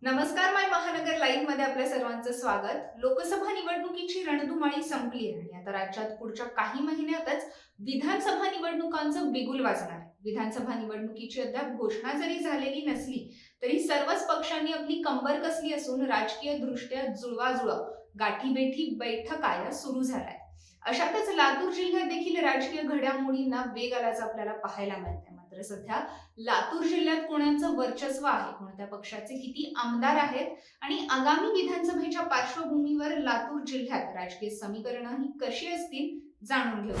नमस्कार. माय महानगर लाईव्ह मध्ये आपल्या सर्वांचं स्वागत. लोकसभा निवडणुकीची रणधुमाळी संपली आहे आणि आता राज्यात पुढच्या काही महिन्यातच विधानसभा निवडणुकांचं बिगुल वाजणार आहे. विधानसभा निवडणुकीची अद्याप घोषणा जरी झालेली नसली तरी सर्वच पक्षांनी आपली कंबर कसली असून राजकीय दृष्ट्या जुळवाजुळव गाठीबेठी बैठका या सुरू झाल्या. अशातच लातूर जिल्ह्यात देखील राजकीय घडामोडींना वेग आल्याचं आपल्याला पाहायला मिळतंय. मात्र सध्या लातूर जिल्ह्यात कोणाचं वर्चस्व आहे, कोणत्या पक्षाचे किती आमदार आहेत आणि आगामी विधानसभेच्या पार्श्वभूमीवर लातूर जिल्ह्यात राजकीय समीकरणं ही कशी असतील जाणून घेऊ.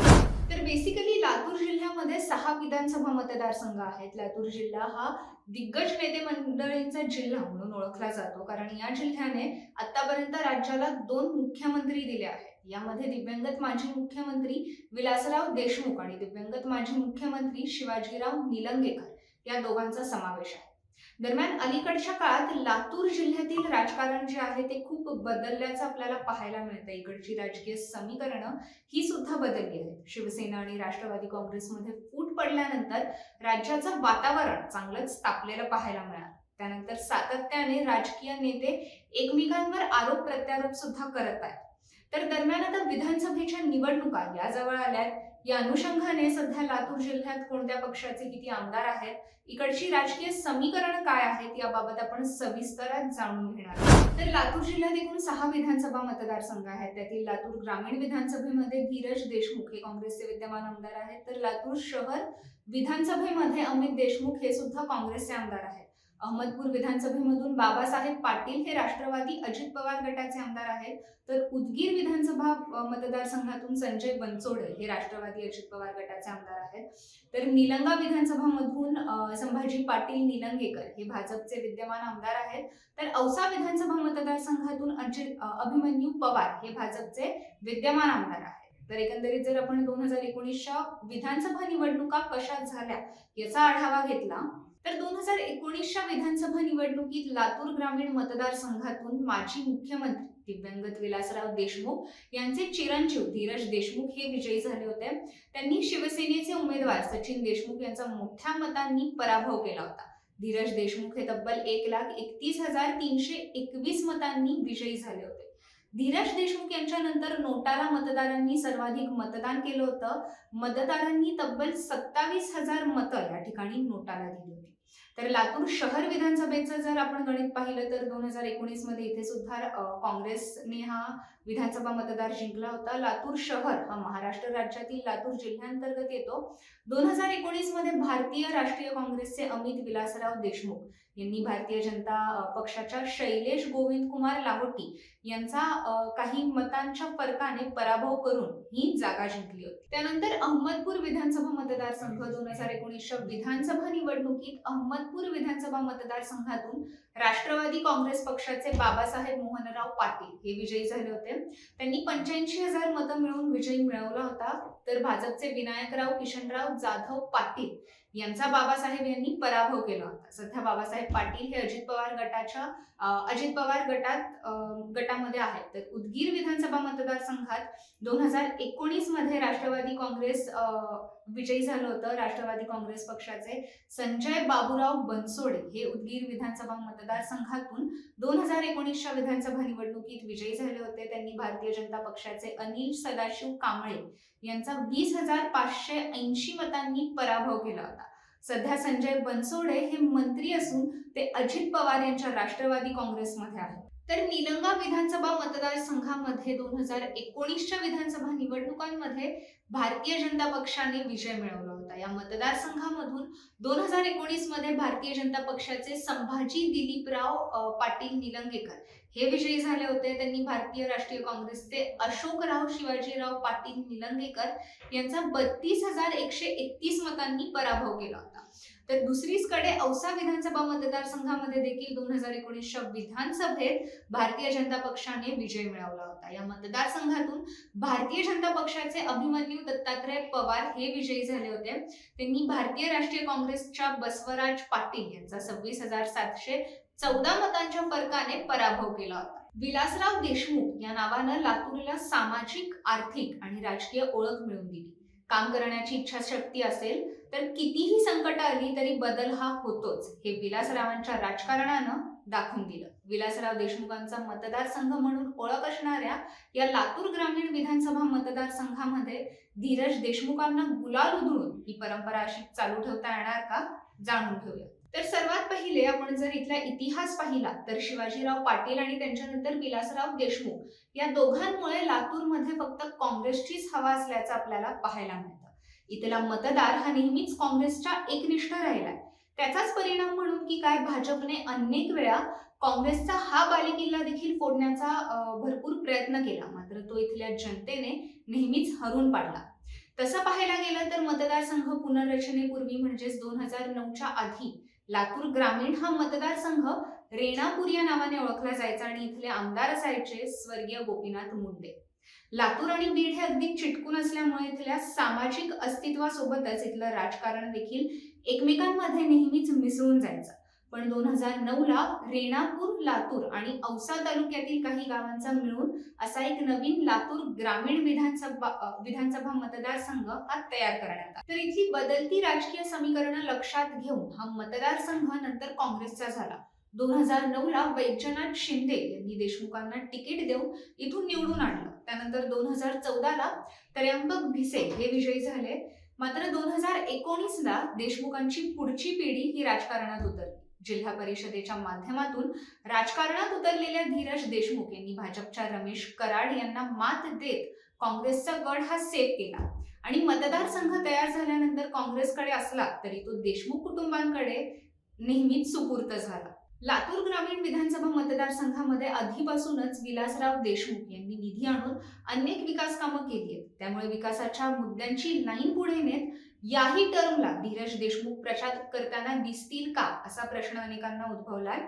तर बेसिकली लातूर जिल्ह्यामध्ये 6 विधानसभा मतदारसंघ आहेत. लातूर जिल्हा हा दिग्गज नेते मंडळींचा जिल्हा म्हणून ओळखला जातो, कारण या जिल्ह्याने आतापर्यंत राज्याला 2 मुख्यमंत्री दिले आहेत. यामध्ये दिवंगत माजी मुख्यमंत्री विलासराव देशमुख आणि दिवंगत माजी मुख्यमंत्री शिवाजीराव निलंगेकर या दोघांचा समावेश आहे. दरम्यान अलीकडच्या काळात लातूर जिल्ह्यातील राजकारण जे आहे ते खूप बदलल्याचं आपल्याला पाहायला मिळतं. इकडची राजकीय समीकरणं ही सुद्धा बदलली आहेत. शिवसेना आणि राष्ट्रवादी काँग्रेसमध्ये फूट पडल्यानंतर राज्याचं वातावरण चांगलंच तापलेलं पाहायला मिळालं. त्यानंतर सातत्याने राजकीय नेते एकमेकांवर आरोप प्रत्यारोप सुद्धा करत आहेत. तर दरम्यान आता विधानसभेच्या निवडणुका या जवळ आल्यात. या अनुषंगाने सध्या लातूर जिल्ह्यात कोणत्या पक्षाचे किती आमदार आहेत, इकडची राजकीय समीकरण काय आहेत, याबाबत आपण सविस्तरात जाणून घेणार आहोत. तर लातूर जिल्ह्यात एकूण 6 विधानसभा मतदारसंघ आहेत. त्यातील लातूर ग्रामीण विधानसभेमध्ये धीरज देशमुख हे काँग्रेसचे विद्यमान आमदार आहेत. तर लातूर शहर विधानसभेमध्ये अमित देशमुख हे सुद्धा काँग्रेसचे आमदार आहेत. अहमदपूर विधानसभेमधून बाबासाहेब पाटील हे राष्ट्रवादी अजित पवार गटाचे आमदार आहेत. तर उदगीर विधानसभा मतदारसंघातून संजय बनसोडे हे राष्ट्रवादी अजित पवार गटाचे आमदार आहेत. तर निलंगा विधानसभामधून संभाजी पाटील निलंगेकर हे भाजपचे विद्यमान आमदार आहेत. तर औसा विधानसभा मतदारसंघातून अभिमन्यू पवार हे भाजपचे विद्यमान आमदार आहेत. तर एकंदरीत जर आपण 2019च्या विधानसभा निवडणुका कशा झाल्या याचा आढावा घेतला तर 2019च्या विधानसभा निवडणुकीत लातूर ग्रामीण मतदारसंघातून माजी मुख्यमंत्री दिवंगत विलासराव देशमुख यांचे चिरंजीव धीरज देशमुख हे विजयी झाले होते. त्यांनी शिवसेनेचे उमेदवार सचिन देशमुख यांचा मोठ्या मतांनी पराभव केला होता. धीरज देशमुख हे तब्बल 1,31,321 मतांनी विजयी झाले होते. धीरज देशमुख यांच्यानंतर नोटाला मतदारांनी सर्वाधिक मतदान केलं होतं. मतदारांनी तब्बल 27,000 मतं या ठिकाणी नोटाला दिली होती. तर लातूर शहर विधानसभेचं जर आपण गणित पाहिलं तर 2019 मध्ये इथे सुद्धा काँग्रेसने हा विधानसभा मतदार जिंकला होता. लातूर शहर हा महाराष्ट्र राज्यातील लातूर जिल्ह्यांतर्गत येतो. 2019 मध्ये भारतीय राष्ट्रीय काँग्रेसचे अमित विलासराव देशमुख यांनी भारतीय जनता पक्षाच्या शैलेश गोविंद कुमार लाहोटी यांचा काही मतांच्या फरकाने पराभव करून ही जागा जिंकली होती. त्यानंतर अहमदपूर विधानसभा मतदारसंघ 2019च्या विधानसभा निवडणुकीत अहमदपूर विधानसभा मतदारसंघातून राष्ट्रवादी काँग्रेस पक्षाचे बाबासाहेब मोहनराव पाटील हे विजयी झाले होते. त्यांनी 85,000 मतं मिळवून विजय मिळवला होता. तर भाजपचे विनायकराव किशनराव जाधव पाटील यांचा बाबासाहेब यांनी पराभव केला होता. सध्या बाबासाहेब पाटील हे अजित पवार गटामध्ये आहेत. तर उदगीर विधानसभा मतदारसंघात 2019 मध्ये राष्ट्रवादी काँग्रेस विजयी झालं होतं. राष्ट्रवादी काँग्रेस पक्षाचे संजय बाबूराव बनसोडे हे उदगीर विधानसभा मतदारसंघातून 2019च्या विधानसभा निवडणुकीत विजयी झाले होते. त्यांनी भारतीय जनता पक्षाचे अनिल सदाशिव कांबळे यांचा 20,580 मतांनी पराभव केला होता. सध्या संजय बनसोडे हे मंत्री असून ते अजित पवार यांच्या राष्ट्रवादी काँग्रेसमध्ये आहेत. तर निलंगा विधानसभा मतदारसंघामध्ये 2019च्या विधानसभा निवडणुकांमध्ये भारतीय जनता पक्षाने विजय मिळवला होता. या मतदारसंघामधून 2019 मध्ये भारतीय जनता पक्षाचे संभाजी दिलीपराव पाटील निलंगेकर हे विजयी झाले होते. त्यांनी भारतीय राष्ट्रीय काँग्रेसचे अशोकराव शिवाजीराव पाटील निलंगेकर यांचा 32,131 मतांनी पराभव केला होता. तर दुसरीकडे औसा विधानसभा मतदारसंघामध्ये देखील 2019च्या विधानसभेत भारतीय जनता पक्षाने विजय मिळवला होता. या मतदारसंघातून भारतीय जनता पक्षाचे अभिमन्यू दत्तात्रय पवार हे विजयी झाले होते. त्यांनी भारतीय राष्ट्रीय काँग्रेसच्या बसवराज पाटील यांचा 26,714 मतांच्या फरकाने पराभव केला होता. विलासराव देशमुख या नावानं लातूरला सामाजिक, आर्थिक आणि राजकीय ओळख मिळवून दिली. काम करण्याची इच्छाशक्ती असेल तर कितीही संकट आली तरी बदल हा होतोच, हे विलासरावांच्या राजकारणानं दाखवून दिलं. विलासराव देशमुखांचा मतदारसंघ म्हणून ओळख असणाऱ्या या लातूर ग्रामीण विधानसभा मतदारसंघामध्ये धीरज देशमुखांना गुलाल उधळून ही परंपरा अशी चालू ठेवता येणार का, जाणून घेऊया. तर सर्वात पहिले आपण जर इथला इतिहास पाहिला तर शिवाजीराव पाटील आणि त्यांच्यानंतर विलासराव देशमुख या दोघांमुळे लातूरमध्ये फक्त काँग्रेसचीच हवा असल्याचं आपल्याला पाहायला मिळतं. इथला मतदार हा नेहमीच काँग्रेसच्या एकनिष्ठ राहिलाय. त्याचाच परिणाम म्हणून की काय भाजपने अनेक वेळा काँग्रेसचा हा बालेकिल्ला देखील फोडण्याचा भरपूर प्रयत्न केला, मात्र तो इथल्या जनतेने नेहमीच हरून पाडला. तसं पाहायला गेलं तर मतदारसंघ पुनर्रचनेपूर्वी म्हणजेच 2009च्या आधी लातूर ग्रामीण हा मतदारसंघ रेणापूर या नावाने ओळखला जायचा आणि इथले आमदार असायचे स्वर्गीय गोपीनाथ मुंडे. लातूर आणि बीड हे अगदी चिटकून असल्यामुळे इथल्या सामाजिक अस्तित्वासोबतच इथलं राजकारण देखील एकमेकांमध्ये नेहमीच मिसळून जायचं. पण 2009ला रेणापूर, लातूर आणि औसा तालुक्यातील काही गावांचा मिळून असा एक नवीन लातूर ग्रामीण विधानसभा मतदारसंघ हा तयार करण्यात आला. तर इथली बदलती राजकीय समीकरणं लक्षात घेऊन हा मतदारसंघ नंतर काँग्रेसचा झाला. 2009ला वैजनाथ शिंदे यांनी देशमुखांना तिकीट देऊन इथून निवडून आणलं. त्यानंतर 2014ला त्र्यंबक भिसे हे विजयी झाले. मात्र 2019ला देशमुखांची पुढची पिढी ही राजकारणात उतरली. जिल्हा परिषदेच्या माध्यमातून राजकारणात उतरलेल्या धीरज देशमुख यांनी भाजपच्या रमेश कराड यांना मात देत काँग्रेसचा गड हा सेफ केला आणि मतदारसंघ तयार झाल्यानंतर काँग्रेसकडे असला तरी तो देशमुख कुटुंबांकडे नेहमीच सुपूर्त झाला. लातूर ग्रामीण विधानसभा मतदारसंघामध्ये आधीपासूनच विलासराव देशमुख यांनी निधी आणून अनेक विकास कामं केली आहेत. त्यामुळे विकासाच्या मुद्द्यांची लाईन पुढे नेत याही टर्मला धीरज देशमुख प्रचार करताना दिसतील का असा प्रश्न अनेकांना उद्भवलाय.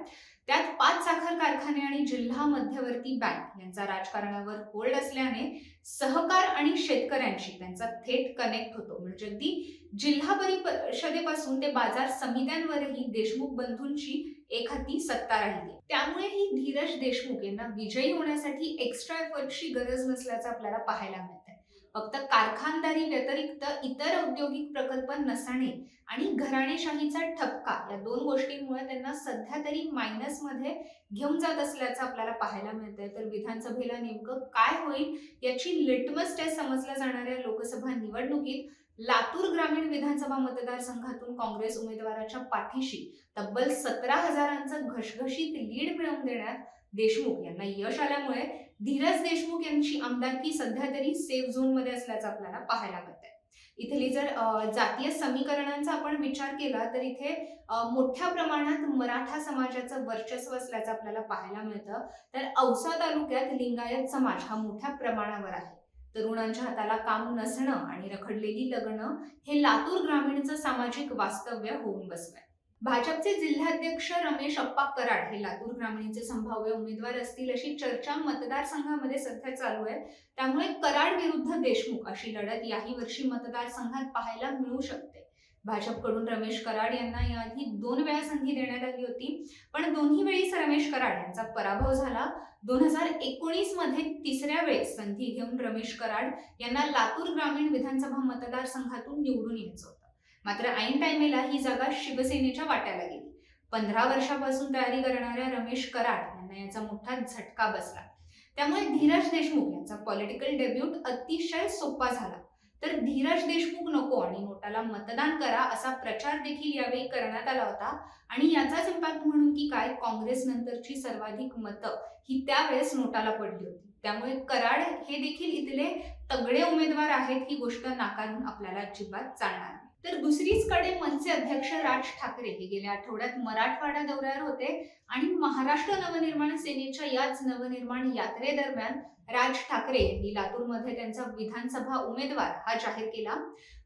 त्यात 5 साखर कारखाने आणि जिल्हा मध्यवर्ती बँक यांचा राजकारणावर होल्ड असल्याने सहकार आणि शेतकऱ्यांशी त्यांचा थेट कनेक्ट होतो. म्हणजे अगदी जिल्हा परिषदेपासून ते बाजार समित्यांवरही देशमुख बंधूंची एकहाती सत्ता राहिली. त्यामुळे ही धीरज देशमुख यांना विजयी होण्यासाठी एक्स्ट्रा एफर्टची गरज नसल्याचं आपल्याला पाहायला मिळतंय. फक्त कारखानदारी व्यतिरिक्त इतर औद्योगिक प्रकल्प नसणे आणि घराणेशाहीचा ठपका या 2 गोष्टींमुळे त्यांना सध्या तरी मायनसमध्ये घेऊन जात असल्याचं आपल्याला पाहायला मिळतंय. तर विधानसभेला नेमकं काय होईल याची लिटमस टेस्ट समजल्या जाणाऱ्या लोकसभा निवडणुकीत लातूर ग्रामीण विधानसभा मतदारसंघातून काँग्रेस उमेदवाराच्या पाठीशी तब्बल 17,000चं घसघशीत लीड मिळवून देण्यात देशमुख यांना यश आल्यामुळे धीरज देशमुख यांची आमदारकी सध्या तरी सेफ झोन मध्ये असल्याचं आपल्याला पाहायला मिळतंय. इथली जर जातीय समीकरणांचा आपण विचार केला तर इथे मोठ्या प्रमाणात मराठा समाजाचं वर्चस्व असल्याचं आपल्याला पाहायला मिळतं. तर औसा तालुक्यात लिंगायत समाज हा मोठ्या प्रमाणावर आहे. तरुणांच्या हाताला काम नसणं आणि रखडलेली लग्न हे लातूर ग्रामीणचं सामाजिक वास्तव्य होऊन बसलंय. भाजपचे जिल्हाध्यक्ष रमेश अप्पा कराड हे लातूर ग्रामीणचे संभाव्य उमेदवार असतील अशी चर्चा मतदारसंघामध्ये सध्या चालू आहे. त्यामुळे कराड विरुद्ध देशमुख अशी लढत याही वर्षी मतदारसंघात पाहायला मिळू शकते. भाजपकडून रमेश कराड यांना याआधी 2 वेळा संधी देण्यात आली होती, पण दोन्ही वेळीच रमेश कराड यांचा पराभव झाला. 2019 मध्ये 3ऱ्या वेळेस संधी घेऊन रमेश कराड यांना लातूर ग्रामीण विधानसभा मतदारसंघातून निवडून यायचं होतं. मात्र ऐन टाइमेला ही जागा शिवसेनेच्या वाट्याला गेली. 15 वर्षापासून तयारी करणाऱ्या रमेश कराड यांना याचा मोठा झटका बसला. त्यामुळे धीरज देशमुख यांचा पॉलिटिकल डेब्यूट अतिशय सोपा झाला. तर धीरज देशमुख नको आणि नोटाला मतदान करा असा प्रचार देखील यावेळी करण्यात आला होता आणि याचाच इम्पॅक्ट म्हणून की काय काँग्रेस नंतरची सर्वाधिक मतं ही त्यावेळेस नोटाला पडली होती. त्यामुळे कराड हे देखील इथले तगडे उमेदवार आहेत ही गोष्ट नाकारून आपल्याला अजिबात चालणार नाही. तर दुसरीचकडे मनसे अध्यक्ष राज ठाकरे हे गेल्या आठवड्यात मराठवाडा दौऱ्यावर होते आणि महाराष्ट्र नवनिर्माण सेनेच्या याच नवनिर्माण यात्रेदरम्यान राज ठाकरे यांनी लातूरमध्ये त्यांचा विधानसभा उमेदवार हा जाहीर केला.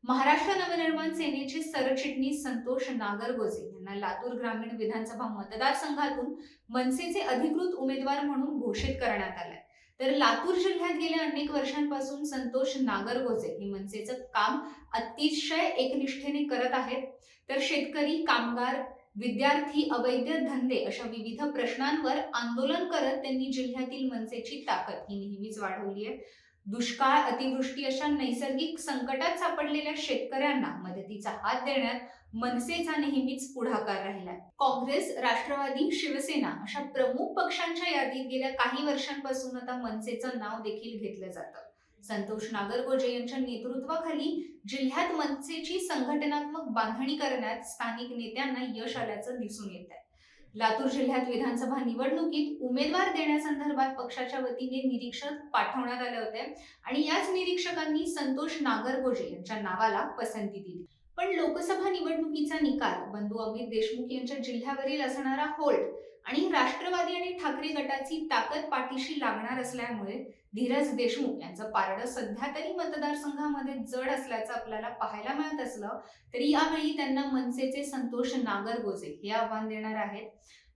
महाराष्ट्र नवनिर्माण सेनेचे सरचिटणीस संतोष नागरगोजे यांना लातूर ग्रामीण विधानसभा मतदारसंघातून मनसेचे अधिकृत उमेदवार म्हणून घोषित करण्यात आले. तर लातूर जिल्ह्यात गेल्या अनेक वर्षांपासून संतोष नागरगोजे हे मनसेचं काम अतिशय एकनिष्ठेने करत आहेत. तर शेतकरी, कामगार, विद्यार्थी, अवैध धंदे अशा विविध प्रश्नांवर आंदोलन करत त्यांनी जिल्ह्यातील मनसेची ताकद ही नेहमीच वाढवली आहे. दुष्काळ, अतिवृष्टी अशा नैसर्गिक संकटात सापडलेल्या शेतकऱ्यांना मदतीचा हात देण्यात मनसेचा नेहमीच पुढाकार राहिलाय. काँग्रेस, राष्ट्रवादी, शिवसेना अशा प्रमुख पक्षांच्या यादीत गेल्या काही वर्षांपासून आता मनसेचं नाव देखील घेतलं जातं. संतोष नागरगोजे यांच्या नेतृत्वाखाली जिल्ह्यात मनसेची संघटनात्मक बांधणी करण्यात स्थानिक नेत्यांना यश आल्याचं दिसून येत आहे. लातूर जिल्ह्यात विधानसभा निवडणुकीत उमेदवार देण्यासंदर्भात पक्षाच्या वतीने निरीक्षक पाठवण्यात आले होते आणि याच निरीक्षकांनी संतोष नागरगोजे यांच्या नावाला पसंती दिली. पण लोकसभा निवडणुकीचा निकाल, बंधू अमित देशमुख यांच्या जिल्ह्यावरील असणारा होल्ड आणि राष्ट्रवादी आणि ठाकरे गटाची ताकद पाठीशी लागणार असल्यामुळे धीरज देशमुख यांचं पारडं सध्या तरी मतदारसंघामध्ये जड असल्याचं आपल्याला पाहायला मिळत असलं तरी यावेळी त्यांना मनसेचे संतोष नागरगोजे हे आव्हान देणार आहेत.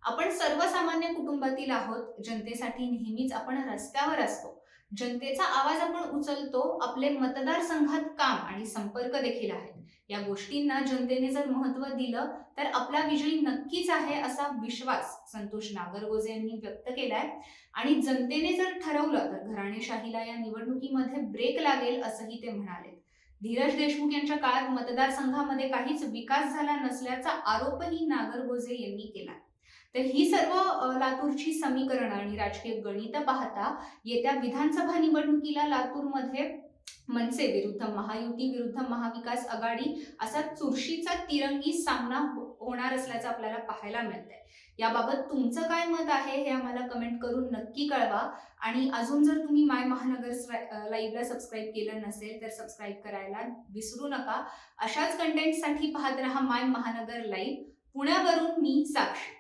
आपण सर्वसामान्य कुटुंबातील आहोत, जनतेसाठी नेहमीच आपण रस्त्यावर असतो, जनतेचा आवाज आपण उचलतो, आपले मतदारसंघात काम आणि संपर्क देखील आहेत. या गोष्टींना जनतेने जर महत्त्व दिलं तर आपला विजय नक्कीच आहे असा विश्वास संतोष नागरगोजे यांनी व्यक्त केलाय. आणि जनतेने जर ठरवलं तर घराणेशाहीला या निवडणुकीमध्ये ब्रेक लागेल असंही ते म्हणाले. धीरज देशमुख यांच्या काळात मतदारसंघामध्ये काहीच विकास झाला नसल्याचा आरोपही नागरगोजे यांनी केला. तर ही सर्व लातूरची समीकरणं आणि राजकीय गणित पाहता येत्या विधानसभा निवडणुकीला लातूरमध्ये मनसे विरुद्ध महायुती विरुद्ध महाविकास आघाडी असा चुरशीचा तिरंगी सामना होणार असल्याचं आपल्याला पाहायला मिळतंय. याबाबत तुमचं काय मत आहे हे आम्हाला कमेंट करून नक्की कळवा. आणि अजून जर तुम्ही माय महानगर लाईव्हला सबस्क्राईब केलं नसेल तर सबस्क्राईब करायला विसरू नका. अशाच कंटेंटसाठी पाहत रहा माय महानगर लाईव्ह. पुण्यावरून मी साक्षी.